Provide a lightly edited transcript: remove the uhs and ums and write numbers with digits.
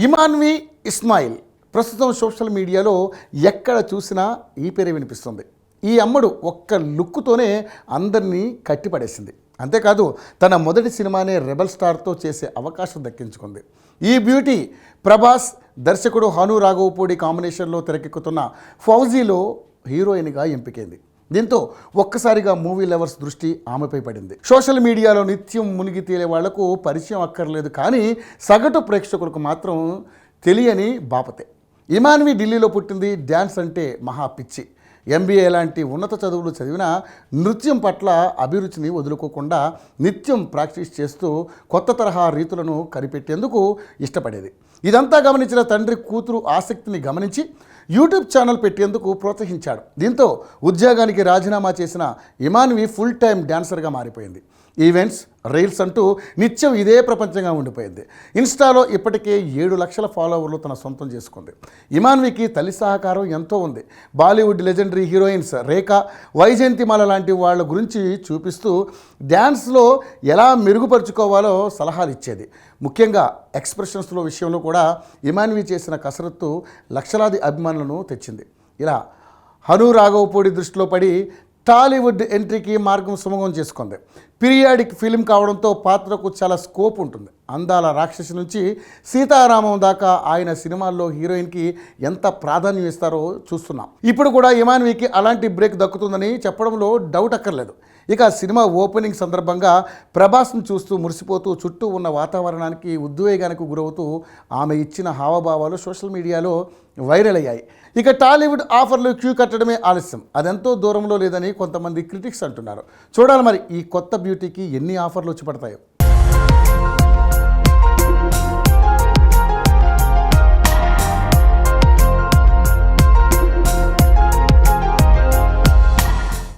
ఇమాన్వి ఇస్మాయిల్ ప్రస్తుతం సోషల్ మీడియాలో ఎక్కడ చూసినా ఈ పేరే వినిపిస్తుంది. ఈ అమ్మడు ఒక్క లుక్తోనే అందరినీ కట్టిపడేసింది. అంతేకాదు తన మొదటి సినిమానే రెబల్ స్టార్తో చేసే అవకాశం దక్కించుకుంది. ఈ బ్యూటీ ప్రభాస్ దర్శకుడు హను రాఘవపూడి కాంబినేషన్లో తెరకెక్కుతున్న ఫౌజీలో హీరోయిన్గా ఎంపికైంది. దీంతో ఒక్కసారిగా మూవీ లవర్స్ దృష్టి ఆమెపై పడింది. సోషల్ మీడియాలో నిత్యం మునిగి తేలే వాళ్లకు పరిచయం అక్కర్లేదు, కానీ సగటు ప్రేక్షకులకు మాత్రం తెలియని బాపతే. ఇమాన్వి ఢిల్లీలో పుట్టింది. డ్యాన్స్ అంటే మహా పిచ్చి. ఎంబీఏ లాంటి ఉన్నత చదువులు చదివిన నృత్యం పట్ల అభిరుచిని వదులుకోకుండా నిత్యం ప్రాక్టీస్ చేస్తూ కొత్త తరహా రీతులను కనిపెట్టేందుకు ఇష్టపడేది. ఇదంతా గమనించిన తండ్రి కూతురు ఆసక్తిని గమనించి యూట్యూబ్ ఛానల్ పెట్టేందుకు ప్రోత్సహించాడు. దీంతో ఉద్యోగానికి రాజీనామా చేసిన ఇమాన్వి ఫుల్ టైం డాన్సర్గా మారిపోయింది. ఈవెంట్స్, రీల్స్ అంటూ నిత్యం ఇదే ప్రపంచంగా ఉండిపోయింది. ఇన్స్టాలో ఇప్పటికే 7 లక్షల ఫాలోవర్లు తన సొంతం చేసుకుంది. ఇమాన్వికి తల్లి సహకారం ఎంతో ఉంది. బాలీవుడ్ లెజెండరీ హీరోయిన్స్ రేఖా, వైజయంతిమాల లాంటి వాళ్ళ గురించి చూపిస్తూ డ్యాన్స్లో ఎలా మెరుగుపరుచుకోవాలో సలహాలు ఇచ్చేది. ముఖ్యంగా ఎక్స్ప్రెషన్స్లో విషయంలో కూడా ఇమాన్వి చేసిన కసరత్తు లక్షలాది అభిమానులను తెచ్చింది. ఇలా హను రాఘవపూడి దృష్టిలో పడి టాలీవుడ్ ఎంట్రీకి మార్గం సుమగం చేసుకుంది. పీరియాడిక్ ఫిలిం కావడంతో పాత్రకు చాలా స్కోప్ ఉంటుంది. అందాల రాక్షసి నుంచి సీతారామం దాకా ఆయన సినిమాల్లో హీరోయిన్కి ఎంత ప్రాధాన్యం ఇస్తారో చూస్తున్నాం. ఇప్పుడు కూడా ఇమాన్వికి అలాంటి బ్రేక్ దక్కుతుందని చెప్పడంలో డౌట్ అక్కర్లేదు. ఇక సినిమా ఓపెనింగ్ సందర్భంగా ప్రభాస్ను చూస్తూ మురిసిపోతూ చుట్టూ ఉన్న వాతావరణానికి ఉద్వేగానికి గురవుతూ ఆమె ఇచ్చిన హావభావాలు సోషల్ మీడియాలో వైరల్ అయ్యాయి. ఇక టాలీవుడ్ ఆఫర్లు క్యూ కట్టడమే ఆలస్యం, అదెంతో దూరంలో లేదని కొంతమంది క్రిటిక్స్ అంటున్నారు. చూడాలి మరి ఈ కొత్త బ్యూటీకి ఎన్ని ఆఫర్లు వచ్చి పడతాయో.